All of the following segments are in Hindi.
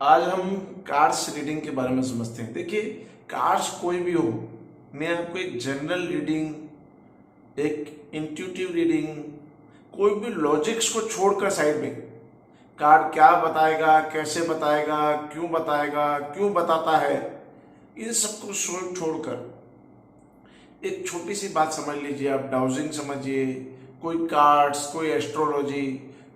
आज हम कार्ड्स रीडिंग के बारे में समझते हैं। देखिए, कार्ड्स कोई भी हो, मैं आपको एक जनरल रीडिंग, एक इंट्यूटिव रीडिंग, कोई भी लॉजिक्स को छोड़कर साइड में, कार्ड क्या बताएगा, कैसे बताएगा, क्यों बताता है, इन सबको छोड़कर एक छोटी सी बात समझ लीजिए। आप डाउजिंग समझिए, कोई कार्ड्स, कोई एस्ट्रोलॉजी,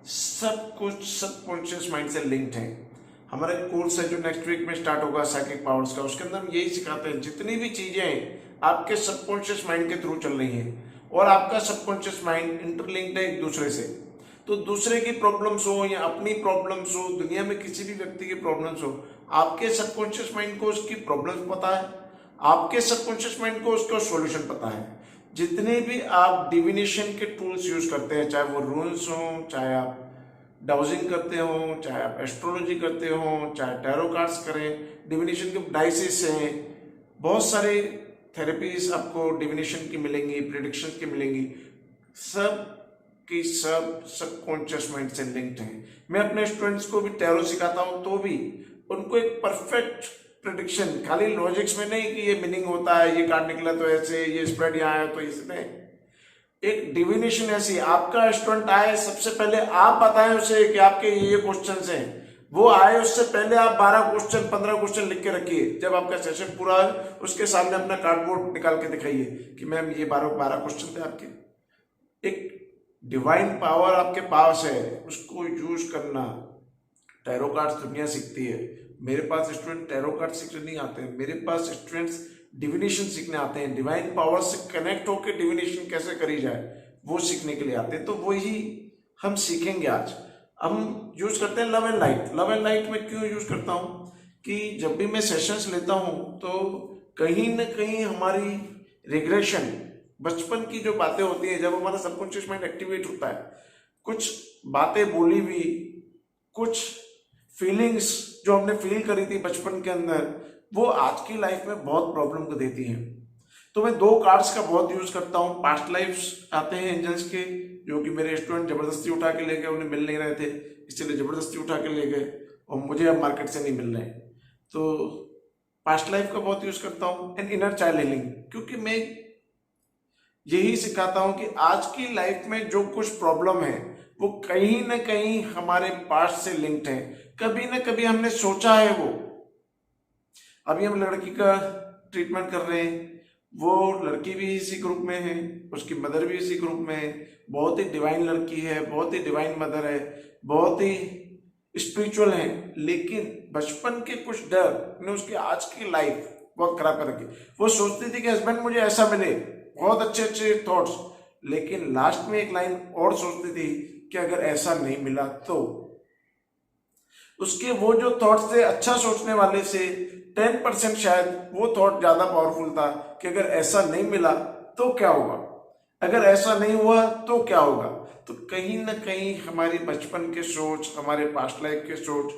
सब कुछ सबकॉन्शियस माइंड से लिंक्ड है। हमारा एक कोर्स है जो नेक्स्ट वीक में स्टार्ट होगा साइकिक पावर्स का, उसके अंदर हम यही सिखाते हैं जितनी भी चीजें आपके सबकॉन्शियस माइंड के थ्रू चल रही हैं और आपका सबकॉन्शियस माइंड इंटरलिंक्ड है एक दूसरे से। तो दूसरे की प्रॉब्लम्स हो या अपनी प्रॉब्लम्स हो, दुनिया में किसी भी व्यक्ति की प्रॉब्लम्स हो, आपके सबकॉन्शियस माइंड को उसकी प्रॉब्लम्स पता है, आपके सबकॉन्शियस माइंड को उसका सॉल्यूशन पता है। जितने भी आप डिविनेशन के टूल्स यूज करते हैं, चाहे वो रूल्स हो, चाहे आप डाउजिंग करते हो, चाहे आप एस्ट्रोलॉजी करते हो, चाहे टैरो कार्ड्स करें, डिविनेशन के डाइसिस हैं, बहुत सारे थेरेपीज आपको डिविनेशन की मिलेंगी, प्रिडिक्शन की मिलेंगी, सब की सब सबकॉन्शियस माइंड से लिंक्ड हैं। मैं अपने स्टूडेंट्स को भी टैरो सिखाता हूं तो भी उनको एक परफेक्ट प्रिडिक्शन, खाली लॉजिक्स में नहीं कि ये मीनिंग होता है, ये कार्ड निकला तो ऐसे, ये स्प्रेड यहाँ है तो इसमें एक डिविनेशन ऐसी, आपका स्टूडेंट आए सबसे पहले आप बताएं उसे कि आपके ये क्वेश्चंस हैं, वो आए उससे पहले आप 12 क्वेश्चन 15 क्वेश्चन लिख के रखिए। जब आपका सेशन पूरा है उसके सामने अपना कार्डबोर्ड निकाल के दिखाइए कि मैम ये 12 क्वेश्चन थे आपके। एक डिवाइन पावर आपके पास है, उसको यूज करना। टैरो कार्ड्स दुनिया सीखती है, मेरे पास स्टूडेंट टैरो कार्ड सीखने नहीं आते हैं, मेरे पास स्टूडेंट्स डिविनेशन सीखने आते हैं, डिवाइन पावर से कनेक्ट होकर डिविनेशन कैसे करी जाए वो सीखने के लिए आते हैं। तो वही हम सीखेंगे आज। हम यूज करते हैं love and light. Love and light में क्यों यूज करता हूं कि जब भी मैं सेशंस लेता हूं तो कहीं ना कहीं हमारी रिग्रेशन, बचपन की जो बातें होती है, जब हमारा सबकॉन्शियस माइंड एक्टिवेट होता है, कुछ बातें बोली हुई, कुछ फीलिंग्स जो हमने फील करी थी बचपन के अंदर, वो आज की लाइफ में बहुत प्रॉब्लम को देती हैं। तो मैं दो कार्ड्स का बहुत यूज करता हूँ। पास्ट लाइफ्स आते हैं एंजल्स के, जो कि मेरे स्टूडेंट जबरदस्ती उठा के ले गए, उन्हें मिल नहीं रहे थे इसलिए जबरदस्ती उठा के ले गए और मुझे अब मार्केट से नहीं मिल रहे। तो पास्ट लाइफ का बहुत यूज करता हूँ। एंड इनर चाइल्ड हीलिंग, क्योंकि मैं यही सिखाता हूं कि आज की लाइफ में जो कुछ प्रॉब्लम है वो कहीं ना कहीं हमारे पास्ट से लिंक्ड है। कभी ना कभी हमने सोचा है वो। अभी हम लड़की का ट्रीटमेंट कर रहे हैं, वो लड़की भी इसी ग्रुप में है, उसकी मदर भी इसी ग्रुप में है, बहुत ही डिवाइन लड़की है, बहुत ही डिवाइन मदर है, बहुत ही स्पिरिचुअल है, लेकिन बचपन के कुछ डर ने उसकी आज की लाइफ बहुत खराब कर रखी। वो सोचती थी कि हस्बैंड मुझे ऐसा मिले, बहुत अच्छे अच्छे थॉट्स, लेकिन लास्ट में एक लाइन और सोचती थी कि अगर ऐसा नहीं मिला तो। उसके वो जो थॉट्स थे अच्छा सोचने वाले से 10% शायद वो थॉट ज्यादा पावरफुल था कि अगर ऐसा नहीं मिला तो क्या होगा, अगर ऐसा नहीं हुआ तो क्या होगा। तो कहीं ना कहीं हमारी बचपन के सोच, हमारे पास्ट लाइफ के सोच,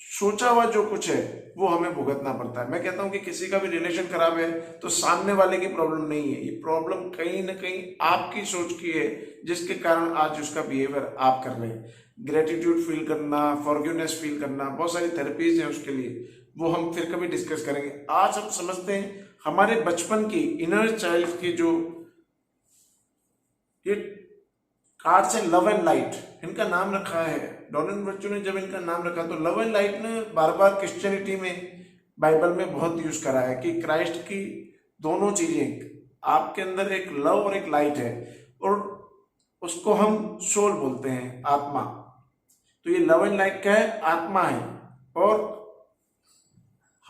सोचा हुआ जो कुछ है वो हमें भुगतना पड़ता है। मैं कहता हूं कि किसी का भी रिलेशन खराब है तो सामने वाले की प्रॉब्लम नहीं है, ये प्रॉब्लम कहीं ना कहीं आपकी सोच की है, जिसके कारण आज उसका बिहेवियर आप कर रहे हैं। ग्रेटिट्यूड फील करना, फॉरगिवनेस फील करना, बहुत सारी थेरेपीज हैं उसके लिए, वो हम फिर कभी डिस्कस करेंगे। आज हम समझते हैं हमारे बचपन की इनर चाइल्ड की जो ये कार्ड्स है लव एंड लाइट, इनका नाम रखा है डॉनिन वर्चू ने। जब इनका नाम रखा तो लव एंड लाइट ने बार बार क्रिश्चियनिटी में, बाइबल में बहुत यूज करा है कि क्राइस्ट की दोनों चीजें, आपके अंदर एक लव और एक लाइट है, और उसको हम सोल बोलते हैं, आत्मा। तो ये लव एंड लाइट क्या है? आत्मा है। और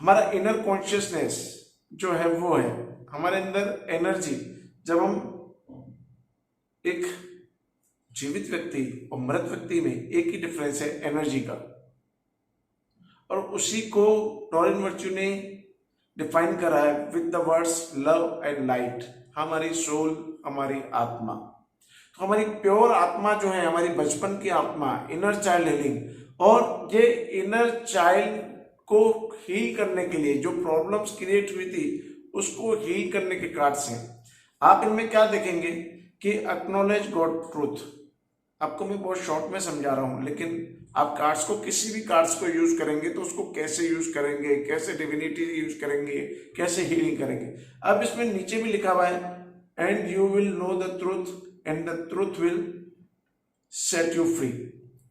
हमारा इनर कॉन्शियसनेस जो है वो है हमारे अंदर एनर्जी। जब हम एक जीवित व्यक्ति और मृत व्यक्ति में एक ही डिफरेंस है, एनर्जी का, और उसी को डॉरिन वर्च्यू ने डिफाइन करा है with the words love and light. हमारी सोल, हमारी आत्मा, तो हमारी प्योर आत्मा जो है, हमारी बचपन की आत्मा, इनर चाइल्ड हीलिंग, और ये इनर चाइल्ड को हील करने के लिए जो प्रॉब्लम्स क्रिएट हुई थी उसको हील करने के कार्ड्स हैं। आप इनमें क्या देखेंगे कि एक्नॉलेज गॉड ट्रूथ, आपको मैं बहुत शॉर्ट में समझा रहा हूं, लेकिन आप कार्ड्स को, किसी भी कार्ड्स को यूज करेंगे तो उसको कैसे यूज करेंगे, कैसे डिविनिटी यूज करेंगे, कैसे हीलिंग करेंगे। अब इसमें नीचे भी लिखा हुआ है, and you will know the truth and the truth will set you free.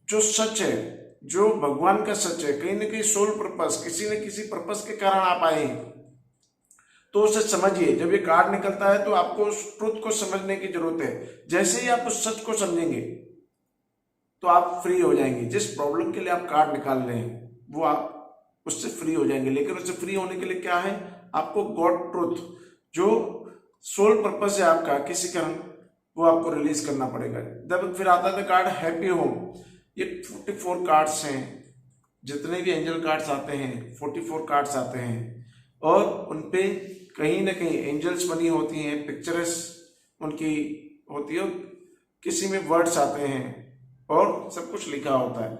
जो सच है, जो भगवान का सच है, कहीं ना कहीं सोल पर्पस, किसी न किसी पर्पस के कारण आप आए हैं, तो उसे समझिए। जब ये कार्ड निकलता है तो आपको उस ट्रुथ को समझने की जरूरत है। जैसे ही आप उस सच को समझेंगे तो आप फ्री हो जाएंगे। जिस प्रॉब्लम के लिए आप कार्ड निकाल रहे हैं वो आप उससे फ्री हो जाएंगे। लेकिन उससे फ्री होने के लिए क्या है, आपको गॉड ट्रुथ, जो सोल पर्पस है आपका किसी कारण, वो आपको रिलीज करना पड़ेगा। जब फिर आता है कार्ड हैप्पी होम। ये 44 कार्ड्स हैं, जितने भी एंजल कार्ड्स आते हैं 44 कार्ड्स आते हैं, और उनपे कहीं ना कहीं एंजल्स बनी होती हैं, पिक्चर्स उनकी होती है, किसी में वर्ड्स आते हैं और सब कुछ लिखा होता है।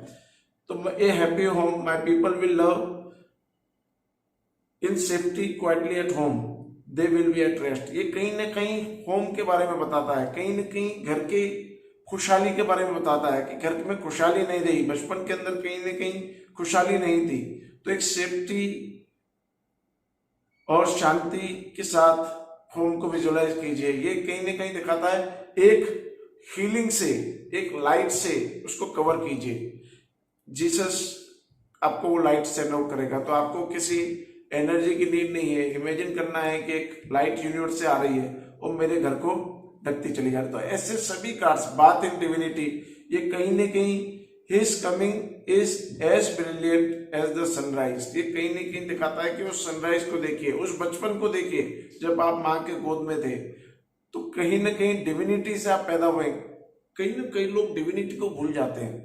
तो ए happy home, my people will love in safety quietly at home, they will be at rest. ये कहीं ना कहीं होम के बारे में बताता है, कहीं ना कहीं घर के खुशहाली के बारे में बताता है कि घर में खुशहाली नहीं रही, बचपन के अंदर कहीं ना कहीं खुशहाली नहीं थी, तो एक सेफ्टी और शांति के साथ होम को विजुअलाइज कीजिए। ये कहीं ना कहीं दिखाता है एक हीलिंग से, एक लाइट से उसको कवर कीजिए। जीसस आपको वो लाइट सेंड आउट करेगा। तो आपको किसी एनर्जी की नीड नहीं है, इमेजिन करना है कि एक लाइट यूनिवर्स से आ रही है और मेरे घर को ढकती चली जा रही है। तो ऐसे सभी कार्ड्स, बात इन डिविनिटी, ये कहीं ना कहीं his coming is as brilliant as the sunrise. ये कहीं ना कहीं दिखाता है कि उस सनराइज को देखिए, उस बचपन को देखिए जब आप माँ के गोद में थे। तो कहीं ना कहीं डिविनिटी से आप पैदा हुए। कहीं ना कई लोग डिविनिटी को भूल जाते हैं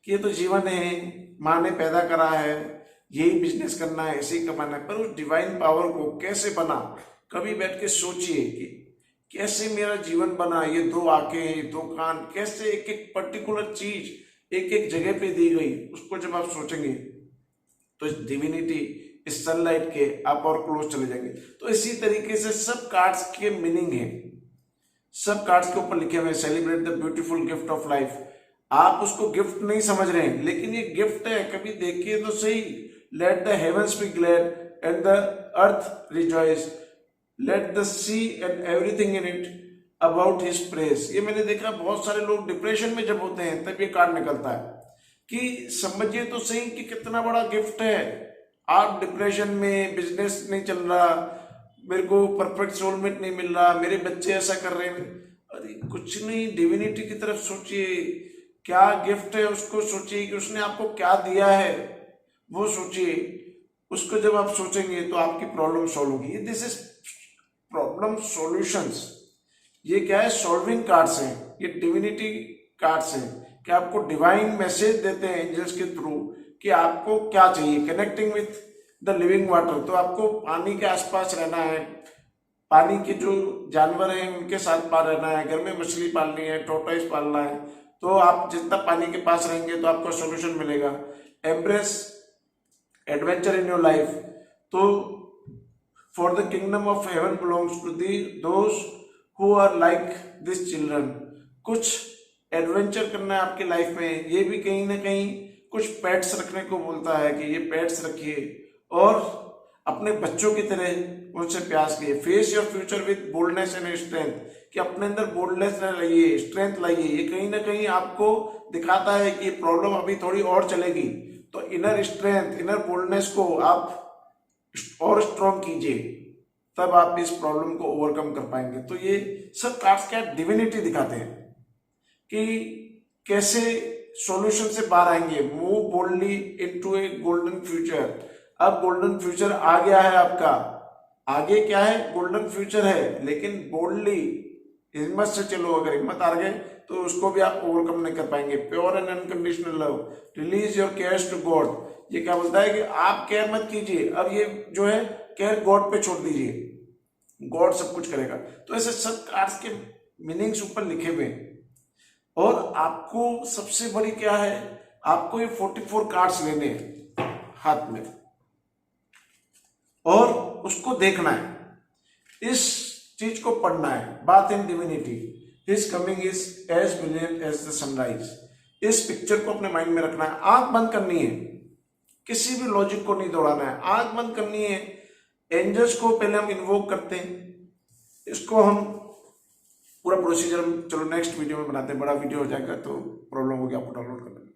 कि ये तो जीवन है, माँ ने पैदा करा है, यही बिजनेस करना है, ऐसे ही कमाना है। पर उस डिवाइन पावर को कैसे बना, कभी बैठ के सोचिए कि कैसे मेरा जीवन बना। ये 2 आंखें, 2 कान, कैसे एक एक पर्टिकुलर चीज एक एक जगह पे दी गई, उसको जब आप सोचेंगे तो इस डिविनिटी, इस सनलाइट के आप और क्लोज चले जाएंगे। तो इसी तरीके से सब कार्ड्स के मीनिंग है, सब कार्ड्स के ऊपर लिखे हुए celebrate the beautiful gift of life. आप उसको गिफ्ट नहीं समझ रहे हैं, लेकिन ये गिफ्ट है, कभी देखिए तो सही। Let the heavens be glad and the earth rejoice, let the sea and everything in it about his praise. ये मैंने देखा बहुत सारे लोग डिप्रेशन में जब होते हैं तब ये कार्ड निकलता है कि समझिए तो सही कि कितना बड़ा गिफ्ट है। आप डिप्रेशन में, बिजनेस नहीं चल रहा, मेरे को परफेक्ट सोलमेट नहीं मिल रहा, मेरे बच्चे ऐसा कर रहे हैं, अरे कुछ नहीं, डिविनिटी की तरफ सोचिए, क्या गिफ्ट है उसको सोचिए कि उसने आपको क्या दिया है वो सोचिए। उसको जब आप सोचेंगे तो आपकी प्रॉब्लम सॉल्व होगी। This is problem solutions. ये क्या है, सॉल्विंग कार्ड्स हैं, ये डिविनिटी कार्ड्स हैं कि आपको डिवाइन मैसेज देते हैं एंजल्स के थ्रू कि आपको क्या चाहिए। Connecting with the living water, तो आपको पानी के आसपास रहना है, पानी के जो जानवर हैं उनके साथ पार रहना है, घर में मछली पालनी है, टोर्टोइस पालना है, तो आप जितना पानी के पास रहेंगे तो आपको सॉल्यूशन मिलेगा। Embrace adventure in your life, तो for the kingdom of heaven belongs to those who are like this children. कुछ एडवेंचर करना है आपकी लाइफ में। ये भी कहीं ना कहीं कुछ पेट्स रखने को बोलता है कि ये पेट्स रखिए और अपने बच्चों की तरह उनसे प्यार कीजिए। Face your future with boldness and strength, कि अपने अंदर बोल्डनेस लाइए, स्ट्रेंथ लाइए। ये कहीं ना कहीं आपको दिखाता है कि प्रॉब्लम अभी थोड़ी और चलेगी, तो इनर स्ट्रेंथ, इनर बोल्डनेस को आप और स्ट्रॉन्ग कीजिए, तब आप इस प्रॉब्लम को ओवरकम कर पाएंगे। तो ये सब कार्ड्स क्या डिविनिटी दिखाते हैं कि कैसे सॉल्यूशन से बाहर आएंगे। मूव बोल्डली इनटू ए गोल्डन फ्यूचर। अब गोल्डन फ्यूचर आ गया है आपका, आगे क्या है, गोल्डन फ्यूचर है, लेकिन बोल्डली हिम्मत से चलो। अगर हिम्मत आ गए तो उसको भी आप ओवरकम नहीं कर पाएंगे। Pure and unconditional love, release your cares to God. ये क्या बोलता है कि आप केयर मत कीजिए, अब ये जो है केयर गॉड पे छोड़ दीजिए, गॉड सब कुछ करेगा। तो ऐसे सब कार्ड्स के मीनिंग्स ऊपर लिखे हुए हैं। और आपको सबसे बड़ी क्या है, आपको ये 44 कार्ड्स लेने हैं हाथ में और उसको देखना है, इस चीज को पढ़ना है, बात in divinity. His coming is as brilliant as the sunrise. इस पिक्चर को अपने माइंड में रखना है, आंख बंद करनी है, किसी भी लॉजिक को नहीं दौड़ाना है, आंख बंद करनी है। एंजल्स को पहले हम इन्वोक करते हैं, इसको हम पूरा प्रोसीजर चलो नेक्स्ट वीडियो में बनाते हैं, बड़ा वीडियो हो जाएगा तो प्रॉब्लम होगी आपको डाउनलोड करने में।